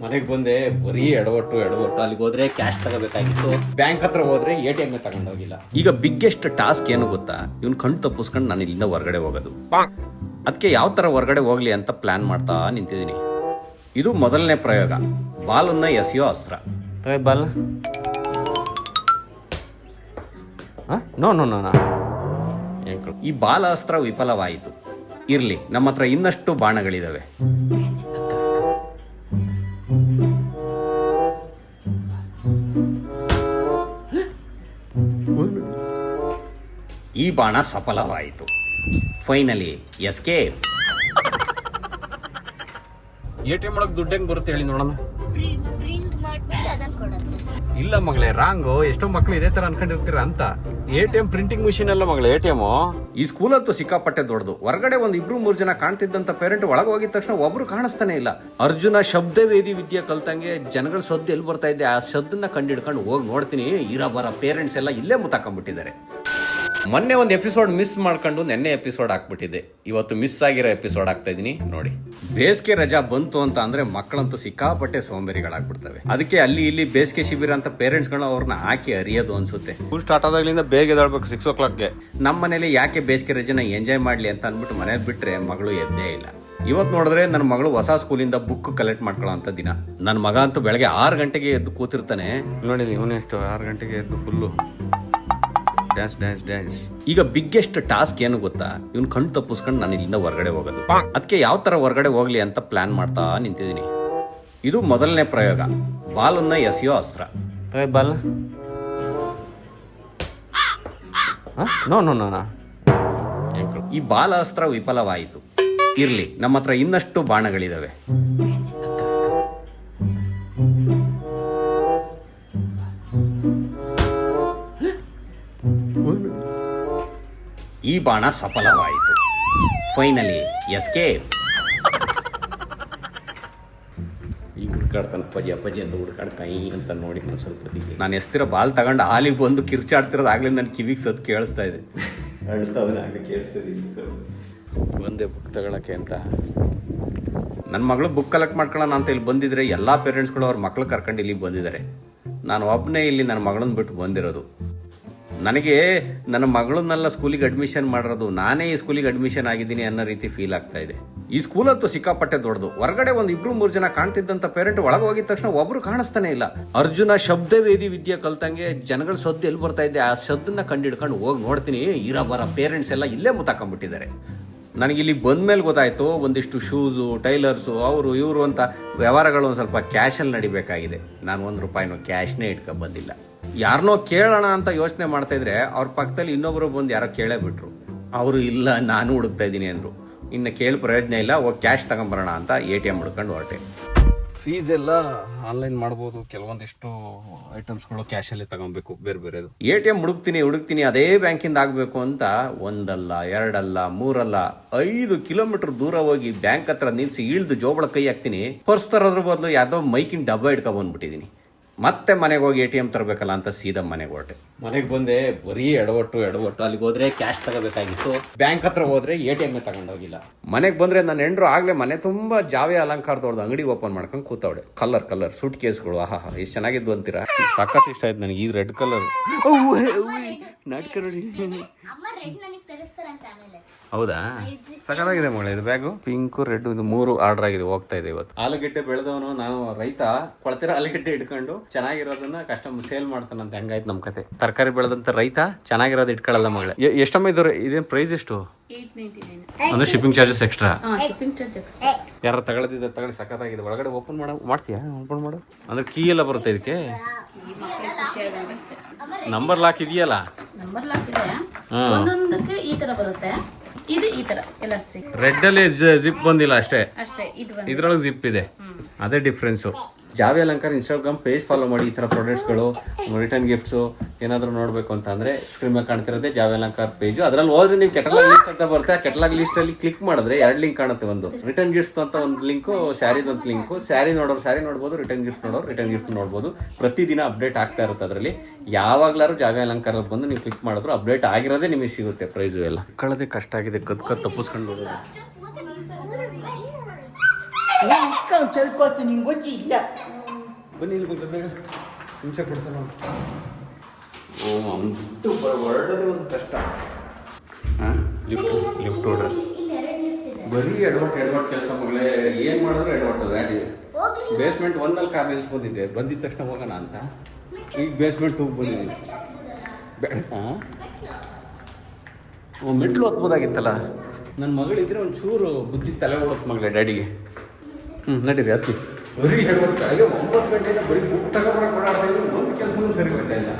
ಮನೆಗೆ ಬಂದೆ ಬರೀ ಎಡವಟ್ಟು ಅಲ್ಲಿಗೆ ಹೋದ್ರೆ ಕ್ಯಾಶ್ ತಗೋಬೇಕಾಗಿತ್ತು. ಬ್ಯಾಂಕ್ ಹತ್ರ ಹೋದ್ರೆ ATM ತಗೊಂಡೋಗಿಲ್ಲ. ಈಗ ಬಿಗ್ಗೆಸ್ಟ್ ಟಾಸ್ಕ್ ಏನು ಗೊತ್ತಾ, ಇವ್ನು ಕಣ್ಣು ತಪ್ಪಿಸ್ಕೊಂಡು ನಾನು ಇಲ್ಲಿಂದ ಹೊರಗಡೆ ಹೋಗೋದು. ಅದಕ್ಕೆ ಯಾವ ತರ ಹೊರಗಡೆ ಹೋಗ್ಲಿ ಅಂತ ಪ್ಲಾನ್ ಮಾಡ್ತಾ ನಿಂತಿದ್ದೀನಿ. ಇದು ಮೊದಲನೇ ಪ್ರಯೋಗ, ಬಾಲನ್ನ ಎಸೆಯೋ ಅಸ್ತ್ರ. ಬಾಲ್ ನೋ ನೋ ನೋ ಈ ಬಾಲ ಅಸ್ತ್ರ ವಿಫಲವಾಯಿತು. ಇರ್ಲಿ, ನಮ್ಮ ಹತ್ರ ಇನ್ನಷ್ಟು ಬಾಣಗಳಿದಾವೆ. ಈ ಬಾಣ ಸಫಲವಾಯಿತು. Finally escape. ATM ಒಳಗೆ ದುಡ್ಡು ಹೆಂಗ್ ಬರುತ್ತೆ ಹೇಳಿ ನೋಡೋಣ. ಇಲ್ಲ ಮಗಳೇ, ರಾಂಗು. ಎಷ್ಟೋ ಮಕ್ಳು ಇದೇ ತರ ಅನ್ಕೊಂಡಿರ್ತೀರ ಅಂತ. ATM ಪ್ರಿಂಟಿಂಗ್ ಮಿಷಿನ್ ಅಲ್ಲ ಮಗಳೇ, ATM. ಈ ಸ್ಕೂಲ್ ಅಂತೂ ಸಿಕ್ಕಾಪಟ್ಟೆ ದೊಡ್ಡದು. ಹೊರಗಡೆ ಒಂದ್ 2-3 ಜನ ಕಾಣ್ತಿದ್ದಂತ ಪೇರೆಂಟ್ ಒಳಗೆ ಹೋಗಿದ ತಕ್ಷಣ ಒಬ್ರು ಕಾಣಿಸ್ತಾನೆ ಇಲ್ಲ. ಅರ್ಜುನ ಶಬ್ದವೇದಿ ವಿದ್ಯೆ ಕಲ್ತಂಗೆ ಜನಗಳ ಸದ್ದು ಎಲ್ಲಿ ಬರ್ತಾ ಇದೆ, ಆ ಸದ್ದನ್ನ ಕಂಡಿಡ್ಕೊಂಡು ಹೋಗಿ ನೋಡ್ತೀನಿ. ಇರಬರ ಪೇರೆಂಟ್ಸ್ ಎಲ್ಲ ಇಲ್ಲೇ ಮುತ್ತಾಕೊಂಡ್ಬಿಟ್ಟಿದ್ದಾರೆ. ಮೊನ್ನೆ ಒಂದು ಎಪಿಸೋಡ್ ಮಿಸ್ ಮಾಡ್ಕೊಂಡು ನೆನ್ನೆ ಎಪಿಸೋಡ್ ಹಾಕ್ಬಿಟ್ಟಿದ್ದೆ. ಇವತ್ತು ಮಿಸ್ ಆಗಿರೋ ಎಪಿಸೋಡ್ ಹಾಕ್ತಾ ಇದೀನಿ ನೋಡಿ. ಬೇಸಿಗೆ ರಜಾ ಬಂತು ಅಂತ ಅಂದ್ರೆ ಮಕ್ಕಳಂತೂ ಸಿಕ್ಕಾಪಟ್ಟೆ ಸೋಂಬೇರಿಗಳಾಗ್ಬಿಡ್ತವೆ. ಅದಕ್ಕೆ ಅಲ್ಲಿ ಇಲ್ಲಿ ಬೇಸಿಗೆ ಶಿಬಿರ ಅಂತ ಪೇರೆಂಟ್ಸ್ ಗಳು ಅವ್ರನ್ನ ಹಾಕಿ ಅರಿಯೋದು ಅನ್ಸುತ್ತೆ. ಸ್ಕೂಲ್ ಸ್ಟಾರ್ಟ್ ಆದಾಗ್ಲಿಂದ ಬೇಗ ಎದ್ದೇಳ್ಬೇಕು 6 o'clockಗೆ. ನಮ್ಮ ಮನೇಲಿ ಯಾಕೆ ಬೇಸಿಗೆ ರಜೆನ ಎಂಜಾಯ್ ಮಾಡ್ಲಿ ಅಂತ ಅಂದ್ಬಿಟ್ಟು ಮನೇಲಿ ಬಿಟ್ರೆ ಮಗಳು ಎದ್ದೇ ಇಲ್ಲ. ಇವತ್ತು ನೋಡಿದ್ರೆ ನನ್ನ ಮಗಳು ಹೊಸ ಸ್ಕೂಲಿಂದ ಬುಕ್ ಕಲೆಕ್ಟ್ ಮಾಡ್ಕೊಳ್ಳೋ ಅಂತ ದಿನ. ನನ್ನ ಮಗ ಅಂತೂ ಬೆಳಗ್ಗೆ 6 ಗಂಟೆಗೆ ಎದ್ದು ಕೂತಿರ್ತಾನೆ ನೋಡಿ. ಇವನೆಷ್ಟು 6 ಗಂಟೆಗೆ ಎದ್ದು ಫುಲ್ಲು ಡ್ಯಾನ್ಸ್ ಡ್ಯಾನ್ಸ್ ಡ್ಯಾನ್ಸ್. ಈಗ ಬಿಗ್ಗೆಸ್ಟ್ ಟಾಸ್ಕ್ ಏನು ಗೊತ್ತಾ, ಇವ್ನು ಕಣ್ಣು ತಪ್ಪಿಸ್ಕೊಂಡು ನಾನು ಇಲ್ಲಿಂದ ಹೊರಗಡೆ ಹೋಗೋದು. ಅದಕ್ಕೆ ಯಾವ ತರ ಹೊರಗಡೆ ಹೋಗ್ಲಿ ಅಂತ ಪ್ಲಾನ್ ಮಾಡ್ತಾ ನಿಂತಿದ್ದೀನಿ. ಇದು ಮೊದಲನೇ ಪ್ರಯೋಗ, ಬಾಲನ್ನ ಎಸೆಯೋ ಅಸ್ತ್ರ. ಬಾಲ್ ನೋ ನೋ ನೋ ಈ ಬಾಲ ಅಸ್ತ್ರ ವಿಫಲವಾಯಿತು. ಇರ್ಲಿ, ನಮ್ಮ ಹತ್ರ ಇನ್ನಷ್ಟು ಬಾಣಗಳಿದಾವೆ. ಈ ಬಾಣ ಸಫಲವಾಯಿತು. Finally escape. ಈಗ ಹುಡ್ಕಾಡ್ತಾನೆ ಅಪ್ಪಾಜಿ ಅಂತ ಹುಡ್ಕಾಡ್ ಕೈ ಅಂತ ನೋಡಿ ನಾನು ಸ್ವಲ್ಪ ನಾನು ಎಸ್ತಿರೋ ಬಾಲ್ ತಗೊಂಡು ಹಾಲಿಗೆ ಬಂದು ಕಿರ್ಚಾಡ್ತಿರೋದು ಆಗ್ಲಿಂದ ನನ್ನ ಕಿವಿಗೆ ಸತ್ತು ಕೇಳಿಸ್ತಾ ಇದೆ. ಒಂದೇ ಬುಕ್ ತಗೊಳಕ್ಕೆ ಅಂತ ನನ್ನ ಮಗಳು ಬುಕ್ ಕಲೆಕ್ಟ್ ಮಾಡ್ಕೊಳ್ಳೋಣ ಅಂತ ಇಲ್ಲಿ ಬಂದಿದ್ರೆ ಎಲ್ಲ ಪೇರೆಂಟ್ಸ್ಗಳು ಅವ್ರ ಮಕ್ಳು ಕರ್ಕೊಂಡು ಇಲ್ಲಿಗೆ ಬಂದಿದ್ದಾರೆ. ನಾನು ಒಬ್ಬನೇ ಇಲ್ಲಿ ನನ್ನ ಮಗಳನ್ನ ಬಿಟ್ಟು ಬಂದಿರೋದು. ನನಗೆ ನನ್ನ ಮಗಳನ್ನೆಲ್ಲ ಸ್ಕೂಲಿಗೆ ಅಡ್ಮಿಷನ್ ಮಾಡಿರೋದು, ನಾನೇ ಈ ಸ್ಕೂಲಿಗೆ ಅಡ್ಮಿಷನ್ ಆಗಿದ್ದೀನಿ ಅನ್ನೋ ರೀತಿ ಫೀಲ್ ಆಗ್ತಾ ಇದೆ. ಈ ಸ್ಕೂಲ್ ಅಂತೂ ಸಿಕ್ಕಾಪಟ್ಟೆ ದೊಡ್ಡದು. ಹೊರಗಡೆ ಒಂದು 2-3 ಜನ ಕಾಣ್ತಿದ್ದಂತ ಪೇರೆಂಟ್ ಒಳಗೆ ಹೋಗಿದ ತಕ್ಷಣ ಒಬ್ರು ಕಾಣಿಸ್ತಾನೆ ಇಲ್ಲ. ಅರ್ಜುನ ಶಬ್ದವೇದಿ ವಿದ್ಯೆ ಕಲ್ತಂಗೆ ಜನಗಳ ಸದ್ದು ಎಲ್ಲಿ ಬರ್ತಾ ಇದೆ, ಆ ಸದ್ದನ್ನ ಕಂಡಿಡ್ಕೊಂಡು ಹೋಗಿ ನೋಡ್ತೀನಿ. ಇರಬರ ಪೇರೆಂಟ್ಸ್ ಎಲ್ಲ ಇಲ್ಲೇ ಮುತ್ತಾಕೊಂಡ್ಬಿಟ್ಟಿದ್ದಾರೆ. ನನಗಿಲ್ಲಿ ಬಂದ್ಮೇಲೆ ಗೊತ್ತಾಯ್ತು, ಒಂದಿಷ್ಟು ಶೂಸು, ಟೈಲರ್ಸು, ಅವರು ಇವರು ಅಂತ ವ್ಯವಹಾರಗಳು ಒಂದು ಸ್ವಲ್ಪ ಕ್ಯಾಶಲ್ಲಿ ನಡಿಬೇಕಾಗಿದೆ. ನಾನು ₹1 ಕ್ಯಾಶ್ನೇ ಇಟ್ಕೊ ಬಂದಿಲ್ಲ. ಯಾರನ್ನೋ ಕೇಳೋಣ ಅಂತ ಯೋಚನೆ ಮಾಡ್ತಾ ಇದ್ರೆ ಅವ್ರ ಪಕ್ಕದಲ್ಲಿ ಇನ್ನೊಬ್ರು ಬಂದು ಯಾರೋ ಕೇಳೇ ಬಿಟ್ರು. ಅವರು ಇಲ್ಲ ನಾನು ಹುಡುಕ್ತಾ ಇದ್ದೀನಿ ಅಂದರು. ಇನ್ನು ಕೇಳಿ ಪ್ರಯೋಜನ ಇಲ್ಲ, ಹೋಗಿ ಕ್ಯಾಶ್ ತಗೊಂಬರೋಣ ಅಂತ ATM ಹುಡ್ಕೊಂಡು ಹೊರಟೆ. ಫೀಸ್ ಎಲ್ಲ ಆನ್ಲೈನ್ ಮಾಡ್ಬೋದು, ಕೆಲವೊಂದಿಷ್ಟು ಐಟಮ್ಸ್ಗಳು ಕ್ಯಾಶಲ್ಲಿ ತಗೊಬೇಕು ಬೇರೆ ಬೇರೆದು. ATM ಹುಡುಕ್ತೀನಿ ಅದೇ ಬ್ಯಾಂಕಿಂದ ಆಗಬೇಕು ಅಂತ 1 ಅಲ್ಲ 2 ಅಲ್ಲ 3 ಅಲ್ಲ 5 ಕಿಲೋಮೀಟರ್ ದೂರ ಹೋಗಿ ಬ್ಯಾಂಕ್ ಹತ್ರ ನಿಲ್ಸಿ ಇಳ್ದು ಜೋಬಳ ಕೈ ಹಾಕ್ತೀನಿ. ಪರ್ಸ್ ತರೋದ್ರ ಬದಲು ಯಾವುದೋ ಮೈಕಿನ ಡಬ್ಬ ಇಟ್ಕೊ ಬಂದ್ಬಿಟ್ಟಿದ್ದೀನಿ. ಮತ್ತೆ ಮನೆಗೆ ಹೋಗಿ ATM ತರಬೇಕಲ್ಲ ಅಂತ ಸೀದಾ ಮನೆಗೆ ಹೊರಟೆ. ಮನೆಗೆ ಬಂದೆ ಬರೀ ಎಡವಟ್ಟು ಅಲ್ಲಿಗೆ ಹೋದ್ರೆ ಕ್ಯಾಶ್ ತಗೋಬೇಕಾಗಿತ್ತು. ಬ್ಯಾಂಕ್ ಹತ್ರ ಹೋದ್ರೆ ATM ತಗೊಂಡೋಗಿಲ್ಲ. ಮನೆಗೆ ಬಂದ್ರೆ ನನ್ನ ಹೆಂಡ್ರು ಆಗ್ಲೇ ಮನೆ ತುಂಬಾ ಜಾವೆ ಅಲಂಕಾರದವ್ರದ್ದು ಅಂಗಡಿ ಓಪನ್ ಮಾಡ್ಕೊಂಡು ಕೂತವಳೆ. ಕಲರ್ ಸೂಟ್ ಕೇಸ್ಗಳು, ಆಹಾ ಎಷ್ಟು ಚೆನ್ನಾಗಿದ್ದು ಅಂತೀರಾ. ಸಖತ್ ಇಷ್ಟ ಆಯ್ತು ನನಗೆ ಈ ರೆಡ್ ಕಲರ್. ನಾಟಕ ನೋಡಿ. ಹೌದಾ, ಸಖತ್ತಾಗಿದೆ ಮಳೆ ಇದು ಬ್ಯಾಗು. ಪಿಂಕ್ ರೆಡ್ ಇದು 3 ಆರ್ಡರ್ ಆಗಿದೆ, ಹೋಗ್ತಾ ಇದೆ ಇವತ್ತು. ಆಲೂಗೆಡ್ಡೆ ಬೆಳೆದವನು ನಾನು, ರೈತ ಕೊಳ್ತಿರೋ ಆಲೂಗೆಡ್ಡೆ ಇಟ್ಕೊಂಡು ಚೆನ್ನಾಗಿರೋದನ್ನ ಕಸ್ಟಮರ್ ಸೇಲ್ ಮಾಡ್ತಾನಂತ. ಹೆಂಗಾಯ್ತು ನಮ್ ಕತೆ. ತರಕಾರಿ ಬೆಳೆದಂತ ರೈತ ಚೆನ್ನಾಗಿರೋದು ಇಟ್ಕೊಳ್ಳಲ್ಲ ಮಗಳೇ. ಎಷ್ಟಮ್ಮ ಇದ್ದವ್ರೆ? ಇದೇನು ಪ್ರೈಸ್ ಎಷ್ಟು? 899. ಅಂದ್ರೆ ಶಿಪ್ಪಿಂಗ್ ಚಾರ್ಜಸ್ ಎಕ್ಸ್ಟ್ರಾ. ಯಾರು ತಗೊಳ್ತಿದ್ದ ತಗೊಳ್ಳಿ, ಸಖತ್ತಾಗಿದೆ. ಒಳಗಡೆ ಓಪನ್ ಮಾಡ್ತೀಯಾ? ಓಪನ್ ಮಾಡು ಅಂದ್ರೆ ಕೀ ಎಲ್ಲ ಬರುತ್ತೆ ಇದಕ್ಕೆ. ನಂಬರ್ ಲಾಕ್ ಇದೆಯಲ್ಲ? ನಂಬರ್ ಲಾಕ್ ಇದೆ. ಒಂದೊಂದಕ್ಕೆ ಈ ತರ ಬರುತ್ತೆ. ಇದು ಈ ತರ ಎಲಾಸ್ಟಿಕ್. ರೆಡ್ ಅಲ್ಲಿ ಜಿಪ್ ಬಂದಿಲ್ಲ ಅಷ್ಟೇ. ಇದ್ರೊಳಗೆ ಜಿಪ್ ಇದೆ, ಅದೇ ಡಿಫ್ರೆನ್ಸು. ಜಾವಿ ಅಲಂಕಾರ ಇನ್ಸ್ಟಾಗ್ರಾಮ್ ಪೇಜ್ ಫಾಲೋ ಮಾಡಿ. ಈ ಥರ ಪ್ರಾಡಕ್ಟ್ಸ್ಗಳು, ರಿಟರ್ನ್ ಗಿಫ್ಟ್ಸು ಏನಾದರೂ ನೋಡಬೇಕು ಅಂತ ಅಂದರೆ ಸ್ಕ್ರೀನ್ ಮೇಲೆ ಕಾಣ್ತಿರೋದೇ ಜಾವಿ ಅಲಂಕಾರ ಪೇಜು. ಅದರಲ್ಲಿ ಹೋದ್ರೆ ನೀವು ಕೆಟಲಾಗ್ ಲಿಸ್ಟ್ ಅಂತ ಬರುತ್ತೆ. ಆ ಕೆಟಲಾಗ್ ಲಿಸ್ಟಲ್ಲಿ ಕ್ಲಿಕ್ ಮಾಡಿದ್ರೆ 2 ಲಿಂಕ್ ಕಾಣುತ್ತೆ. ಒಂದು ರಿಟರ್ನ್ ಗಿಫ್ಟ್ಸ್ ಅಂತ ಒಂದು ಲಿಂಕು, ಸ್ಯಾರಿದು ಒಂದು ಲಿಂಕು. ಸ್ಯಾರಿ ನೋಡೋರು ಸ್ಯಾರಿ ನೋಡ್ಬೋದು, ರಿಟರ್ನ್ ಗಿಫ್ಟ್ ನೋಡ್ಬೋದು. ಪ್ರತಿದಿನ ಅಪ್ಡೇಟ್ ಆಗ್ತಾ ಇರುತ್ತೆ. ಅದರಲ್ಲಿ ಯಾವಾಗಲಾರು ಜಾವಿ ಅಲಂಕಾರ ಬಂದು ನೀವು ಕ್ಲಿಕ್ ಮಾಡಿದ್ರು ಅಪ್ಡೇಟ್ ಆಗಿರೋದೇ ನಿಮಗೆ ಸಿಗುತ್ತೆ. ಪ್ರೈಸು ಎಲ್ಲ ಕಳ್ಳೋದೇ ಕಷ್ಟ ಆಗಿದೆ. ಕದ್ ತಪ್ಪಿಸ್ಕೊಂಡು ಹೋಗೋದು. ಅಕ್ಕ ಒಂದು ಸ್ವಲ್ಪ ಹೊತ್ತು ನಿಂಗೆ ಗೊತ್ತಿ ಇಲ್ಲ. ಬನ್ನಿ ಇಲ್ಲಿ ಬಂದ ಬೇಗ ನಿಮಿಷ ಕೊಡ್ತಾನೆ ನೋಡಿ. ಓ ಅಂತು ಹೊರಡೋದೇ ಒಂದು ಕಷ್ಟ. ಹಾಂ ಲಿಫ್ಟ್ ಹೊಡ್ರಿ. ಬರೀ ಎಡವಟ್ಟು ಕೆಲಸ ಮಗಳೇ. ಏನು ಮಾಡಿದ್ರು ಎಡವಟ್ಟು. ಗಾಡಿ ಬೇಸ್ಮೆಂಟ್ 1 ಕಾರ್ ನಿಲ್ಸ್ಕೊಂಡಿದ್ದೆ. ಬಂದಿದ್ದ ತಕ್ಷಣ ಹೋಗೋಣ ಅಂತ ಈಗ ಬೇಸ್ಮೆಂಟ್ 2 ಬಂದಿದ್ದೀನಿ. ಹಾಂ ಮೆಟ್ಲು ಹತ್ಬೋದಾಗಿತ್ತಲ್ಲ. ನನ್ನ ಮಗಳಿದ್ರೆ ಒಂಚೂರು ಬುದ್ಧಿ ತಲೆ ಓಡೋದು ಮಗಳೇ ಡ್ಯಾಡಿಗೆ. ನಡೀರಿ ಹತ್ತಿ. ಬರೀ ಎಡವಟ್ಟು. ಅಯ್ಯೋ 9 ಗಂಟೆಯಿಂದ ಬರೀ ಬುಕ್ ತಗೊಬರಕ್ಕೆ ಓಡಾಡ್ತಾ ಇದ್ರು. ಒಂದು ಕೆಲಸನೂ ಸರಿ ಬರ್ತಾ ಇಲ್ಲ.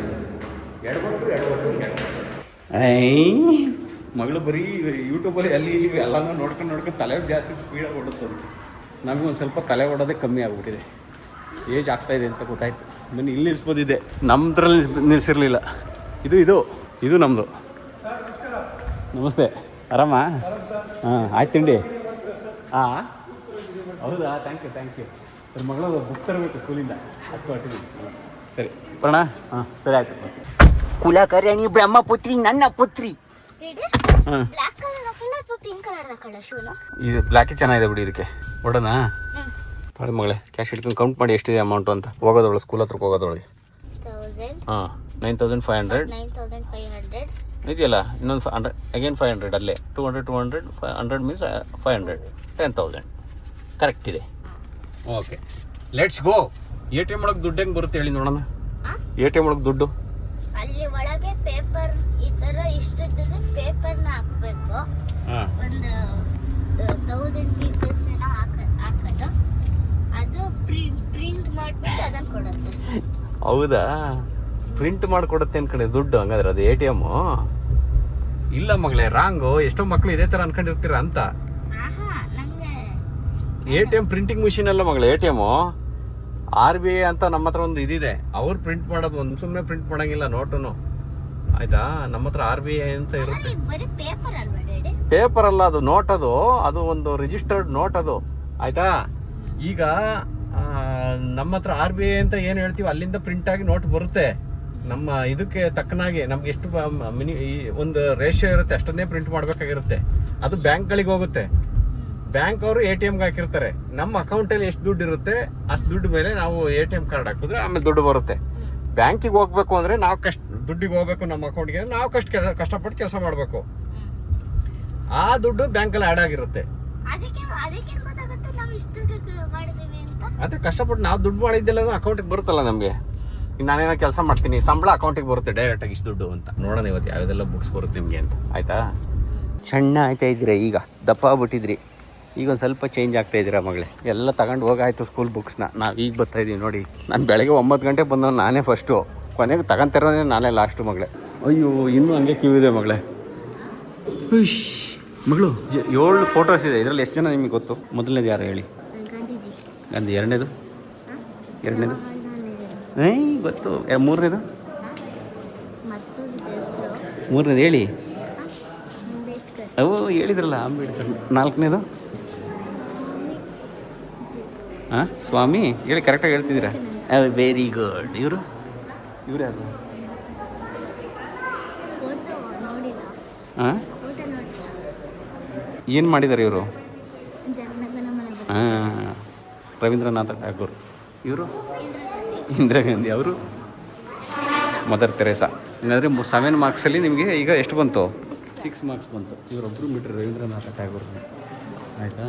ಎಡವಟ್ಟು. ಮಗಳು ಬರೀ ಯೂಟ್ಯೂಬಲ್ಲಿ ಅಲ್ಲಿ ಇಲ್ಲಿ ಎಲ್ಲನೂ ನೋಡ್ಕೊಂಡು ತಲೆ ಜಾಸ್ತಿ ಸ್ಪೀಡಾಗಿ ಓಡುತ್ತದೆ. ನಮಗೂ ಒಂದು ಸ್ವಲ್ಪ ತಲೆ ಓಡೋದೇ ಕಮ್ಮಿ ಆಗಿಬಿಟ್ಟಿದೆ. ಏಜ್ ಆಗ್ತಾಯಿದೆ ಅಂತ ಗೊತ್ತಾಯ್ತು. ಬನ್ನಿ ಇಲ್ಲಿ ನಿಲ್ಲಿಸ್ಬೋದಿದೆ. ನಮ್ಮದ್ರಲ್ಲಿ ನಿಲ್ಲಿಸಿರ್ಲಿಲ್ಲ. ಇದು ನಮ್ಮದು. ನಮಸ್ತೆ. ಆರಾಮ? ಹಾಂ ಆಯ್ತು ತಿಂಡಿ. ಹಾಂ ಹೌದಾ? Thank you. ನನ್ನ ಮಗಳು ಬುಕ್ ತರಬೇಕು ಸ್ಕೂಲಿಂದ. ಸರಿ ಬರೋಣ. ಹಾಂ ಸರಿ ಆಯಿತು. ಕುಲಕರ್ಣಿ ಬ್ರಹ್ಮಪುತ್ರಿ ನನ್ನ ಪುತ್ರಿ. ಹಾಂ ಇದು ಬ್ಲ್ಯಾಕೇ ಚೆನ್ನಾಗಿದೆ ಬಿಡಿ. ಇದಕ್ಕೆ ಹೊಡೋಣ. ನೋಡಿ ಮಗಳೇ ಕ್ಯಾಶ್ ಇಟ್ಕೊಂಡು ಕೌಂಟ್ ಮಾಡಿ ಎಷ್ಟಿದೆ ಅಮೌಂಟು ಅಂತ. ಹೋಗೋದೊಳಗೆ ಸ್ಕೂಲ್ ಹತ್ರಕ್ಕೆ ಹೋಗೋದೊಳಗೆ. ಹಾಂ 9,500 ಇದೆಯಲ್ಲ. ಇನ್ನೊಂದು 100 ಅಗೇನ್ 500 ಅಲ್ಲೇ. 200 100 ಮೀನ್ಸ್ 500 10,000 ಕರೆಕ್ಟ್ ಇದೆ. Okay let's go. ATM ಒಳಗೆ ದುಡ್ಡು ಹೆಂಗೆ ಬರುತ್ತೆ ಹೇಳಿ ನೋಡೋಣ. ATM ಒಳಗೆ ದುಡ್ಡು ಅಲ್ಲಿ ಒಳಗೆ ಪೇಪರ್ ಈ ತರ ಇಷ್ಟದ ಪೇಪರ್ನ ಹಾಕ್ಬೇಕು. ಒಂದು 1000 ಪೀಸಸ್ ಹಾಕೋದು. ಅದು ಪ್ರಿಂಟ್ ಮಾಡ್ಬಿಟ್ಟು ಅದನ್ನ ಕೊಡುತ್ತೆ. ಹೌದಾ? ಪ್ರಿಂಟ್ ಮಾಡಿಕೊಡುತ್ತೆ ಅನ್ಕೊಂಡೆ ದುಡ್ಡು. ಹಂಗಾದ್ರೆ ಅದು ATM ಇಲ್ಲ ಮಗಳೇ. ರಾಂಗು. ಎಷ್ಟೋ ಮಕ್ಕಳು ಇದೇ ಥರ ಅನ್ಕೊಂಡಿರ್ತೀರ ಅಂತ. ATM ಪ್ರಿಂಟಿಂಗ್ ಮಿಷಿನ್ ಅಲ್ಲ ಮಗಳೇ. ATM RBI ಅಂತ ನಮ್ಮ ಹತ್ರ ಒಂದು ಇದಿದೆ. ಅವ್ರು ಪ್ರಿಂಟ್ ಮಾಡೋದು. ಒಂದು ಸುಮ್ಮನೆ ಪ್ರಿಂಟ್ ಮಾಡೋಂಗಿಲ್ಲ ನೋಟುನು. ಆಯ್ತಾ? ನಮ್ಮ ಹತ್ರ RBI ಅಂತ ಇರುತ್ತೆ. ಪೇಪರ್ ಅಲ್ಲ ಅದು, ನೋಟ್. ಅದು ಒಂದು ರಿಜಿಸ್ಟರ್ಡ್ ನೋಟ್ ಅದು. ಆಯ್ತಾ? ಈಗ ನಮ್ಮ ಹತ್ರ RBI ಅಂತ ಏನು ಹೇಳ್ತೀವಿ ಅಲ್ಲಿಂದ ಪ್ರಿಂಟ್ ಆಗಿ ನೋಟ್ ಬರುತ್ತೆ. ನಮ್ಮ ಇದಕ್ಕೆ ತಕ್ಕನಾಗಿ ನಮ್ಗೆ ಎಷ್ಟು ಒಂದು ರೇಷಿಯೋ ಇರುತ್ತೆ ಅಷ್ಟನ್ನೇ ಪ್ರಿಂಟ್ ಮಾಡಬೇಕಾಗಿರುತ್ತೆ. ಅದು ಬ್ಯಾಂಕ್ಗಳಿಗೆ ಹೋಗುತ್ತೆ. ಬ್ಯಾಂಕ್ ಅವರು ATMಗೆ ಹಾಕಿರ್ತಾರೆ. ನಮ್ಮ ಅಕೌಂಟಲ್ಲಿ ಎಷ್ಟು ದುಡ್ಡು ಇರುತ್ತೆ ಅಷ್ಟು ದುಡ್ಡು ಮೇಲೆ ನಾವು ATM ಕಾರ್ಡ್ ಹಾಕಿದ್ರೆ ಆಮೇಲೆ ದುಡ್ಡು ಬರುತ್ತೆ. ಬ್ಯಾಂಕಿಗೆ ಹೋಗ್ಬೇಕು ಅಂದರೆ ನಾವು ದುಡ್ಡಿಗೆ ಹೋಗ್ಬೇಕು. ನಮ್ಮ ಅಕೌಂಟ್ಗೆ ನಾವು ಕಷ್ಟಪಟ್ಟು ಕೆಲಸ ಮಾಡಬೇಕು. ಆ ದುಡ್ಡು ಬ್ಯಾಂಕಲ್ಲಿ ಆ್ಯಡ್ ಆಗಿರುತ್ತೆ. ಅದೇ ಕಷ್ಟಪಟ್ಟು ನಾವು ದುಡ್ಡು ಮಾಡಿದ್ದೆಲ್ಲ ಅಕೌಂಟಿಗೆ ಬರುತ್ತಲ್ಲ ನಮಗೆ. ಈಗ ನಾನೇನೋ ಕೆಲಸ ಮಾಡ್ತೀನಿ, ಸಂಬಳ ಅಕೌಂಟಿಗೆ ಬರುತ್ತೆ ಡೈರೆಕ್ಟಾಗಿ ಇಷ್ಟು ದುಡ್ಡು ಅಂತ. ನೋಡೋಣ ಇವತ್ತು ಯಾವುದೆಲ್ಲ ಬುಕ್ಸ್ ಬರುತ್ತೆ ನಿಮಗೆ ಅಂತ. ಆಯಿತಾ? ಸಣ್ಣ ಆಯ್ತಾ ಇದ್ದೀರಾ ಈಗ, ದಪ್ಪ ಆಗ್ಬಿಟ್ಟಿದ್ರಿ. ಈಗ ಒಂದು ಸ್ವಲ್ಪ ಚೇಂಜ್ ಆಗ್ತಾ ಇದ್ದೀರಾ ಮಗಳೇ. ಎಲ್ಲ ತಗೊಂಡು ಹೋಗಾಯ್ತು ಸ್ಕೂಲ್ ಬುಕ್ಸ್ನ. ನಾವು ಈಗ ಬರ್ತಾಯಿದ್ದೀವಿ ನೋಡಿ. ನಾನು ಬೆಳಗ್ಗೆ 9 ಗಂಟೆಗೆ ಬಂದವನು ನಾನೇ ಫಸ್ಟು. ಕೊನೆಗೆ ತಗೊಂತಿರೋನೇ ನಾನೇ ಲಾಸ್ಟು ಮಗಳೇ. ಅಯ್ಯೋ ಇನ್ನೂ ಹಂಗೆ ಕ್ಯೂ ಇದೆ ಮಗಳೇ. ಹುಷ್ ಮಗಳು 7 ಫೋಟೋಸ್ ಇದೆ. ಇದರಲ್ಲಿ ಎಷ್ಟು ಜನ ನಿಮಗೆ ಗೊತ್ತು? ಮೊದಲನೇದು ಯಾರು ಹೇಳಿ? ಗಾಂಧಿ. ಎರಡನೇದು ಗೊತ್ತು. ಮೂರನೇದು ಹೇಳಿ. ಅವು ಹೇಳಿದ್ರಲ್ಲ ಅಂಬೇಡ್ಕರ್. 4ನೇದು ಹಾಂ ಸ್ವಾಮಿ ಹೇಳಿ. ಕರೆಕ್ಟಾಗಿ ಹೇಳ್ತಿದ್ದೀರಾ. Very good. ಇವರು ಯಾರು? ಹಾಂ ಏನು ಮಾಡಿದ್ದಾರೆ ಇವರು? ಹಾಂ ರವೀಂದ್ರನಾಥ ಠಾಗೂರ್. ಇವರು ಇಂದಿರಾ ಗಾಂಧಿ. ಅವರು ಮದರ್ ತೆರೇಸಾ. ಇಲ್ಲಾಂದರೆ 7 ಮಾರ್ಕ್ಸಲ್ಲಿ ನಿಮಗೆ ಈಗ ಎಷ್ಟು ಬಂತು? 6 ಮಾರ್ಕ್ಸ್ ಬಂತು. ಇವರೊಬ್ಬರು ಬಿಟ್ಟರೆ ರವೀಂದ್ರನಾಥ ಠಾಗೂರ್. ಆಯಿತಾ?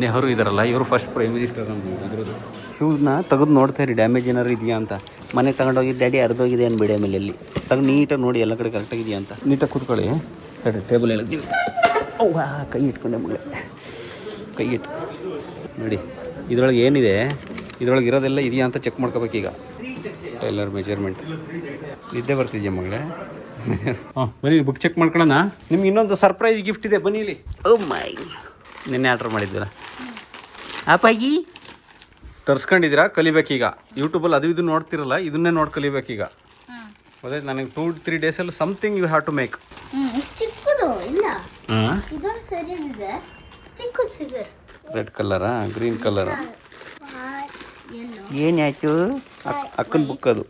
ನೆಹರು ಇದಾರಲ್ಲ, ಇವರು ಫಸ್ಟ್ ಪ್ರೈಮ್ ಮಿನಿಸ್ಟರ್ ನಮ್ಮದು ಇದ್ರದ್ದು. ಶೂಸ್ನ ತೆಗೆದು ನೋಡ್ತಾ ಇರಿ ಡ್ಯಾಮೇಜ್ ಏನಾರು ಇದೆಯಾ ಅಂತ. ಮನೆಗೆ ತಗೊಂಡೋಗಿ ಡ್ಯಾಡಿ ಅರ್ಧೋಗಿದೆ ಅನ್ಬೇಡಿ. ಆಮೇಲೆ ಎಲ್ಲಿ ತಗೊಂಡು ನೀಟಾಗಿ ನೋಡಿ ಎಲ್ಲ ಕಡೆ ಕರೆಕ್ಟಾಗಿದೆಯಾ ಅಂತ. ನೀಟಾಗಿ ಕೂತ್ಕೊಳ್ಳಿ. ಸರಿ ಟೇಬಲ್ ಹೇಳ್ತೀವಿ. ಅವ್ವ ಕೈ ಇಟ್ಕೊಂಡೆ ಮಗಳೇ. ಕೈ ಇಟ್ಟು ನೋಡಿ ಇದರೊಳಗೆ ಏನಿದೆ, ಇದರೊಳಗೆ ಇರೋದೆಲ್ಲ ಇದೆಯಾ ಅಂತ ಚೆಕ್ ಮಾಡ್ಕೋಬೇಕೀಗ. ಟೈಲರ್ ಮೆಜರ್ಮೆಂಟ್ ನಿದ್ದೆ ಬರ್ತಿದ್ಯಾ ಮಗಳೇ? ಹಾಂ ಬನ್ನಿ ಬುಕ್ ಚೆಕ್ ಮಾಡ್ಕೊಳ್ಳೋಣ. ನಿಮ್ಗೆ ಇನ್ನೊಂದು ಸರ್ಪ್ರೈಸ್ ಗಿಫ್ಟ್ ಇದೆ. ಬನ್ನಿ ಇಲ್ಲಿ. ಓ ಮೈ, ನಿನ್ನೆ ಆರ್ಡ್ರ್ ಮಾಡಿದ್ದೀರಾ ಅಪ್ಪಾಜಿ? ತರಿಸ್ಕೊಂಡಿದ್ದೀರಾ? ಕಲಿಬೇಕೀಗ. ಯೂಟ್ಯೂಬಲ್ಲಿ ಅದು ಇದು ನೋಡ್ತಿರಲ್ಲ, ಇದನ್ನೇ ನೋಡಿ ಕಲಿಬೇಕೀಗ. ಅದೇ ನನಗೆ 2-3 ಡೇಸಲ್ಲಿ something you have to make. ಚಿಕ್ಕದು ಇಲ್ಲ, ಇದೊಂದು ಸರಿಯಾಗಿದೆ. ಚಿಕ್ಕದು ಸಿಸರ್. ರೆಡ್ ಕಲರಾ ಗ್ರೀನ್ ಕಲರಾ? ಏನಾಯ್ತು? ಅಕ್ಕನ ಬುಕ್ ಅದು.